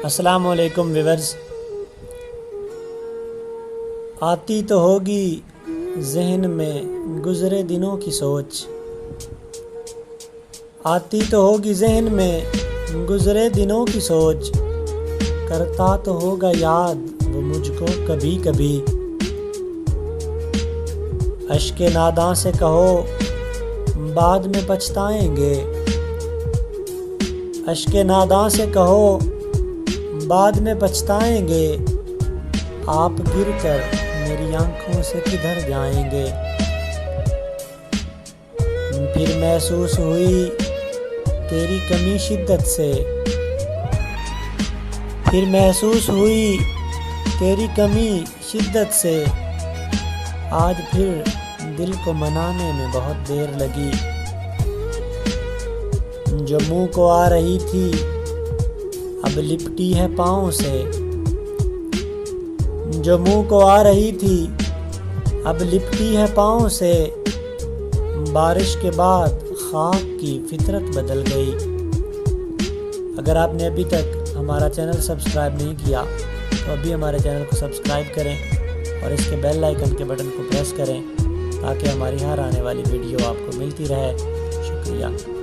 السلام علیکم ویورز، آتی تو ہوگی ذہن میں گزرے دنوں کی سوچ، آتی تو ہوگی ذہن میں گزرے دنوں کی سوچ، کرتا تو ہوگا یاد وہ مجھ کو کبھی کبھی۔ اشک ناداں سے کہو بعد میں پچھتائیں گے، اشک ناداں سے کہو بعد میں پچھتائیں گے، آپ گر کر میری آنکھوں سے کدھر جائیں گے۔ پھر محسوس ہوئی تیری کمی شدت سے، پھر محسوس ہوئی تیری کمی شدت سے، آج پھر دل کو منانے میں بہت دیر لگی۔ جو منہ کو آ رہی تھی اب لپٹی ہے پاؤں سے، جو منہ کو آ رہی تھی اب لپٹی ہے پاؤں سے، بارش کے بعد خاک کی فطرت بدل گئی۔ اگر آپ نے ابھی تک ہمارا چینل سبسکرائب نہیں کیا تو ابھی ہمارے چینل کو سبسکرائب کریں اور اس کے بیل آئیکن کے بٹن کو پریس کریں تاکہ ہماری ہر آنے والی ویڈیو آپ کو ملتی رہے۔ شکریہ۔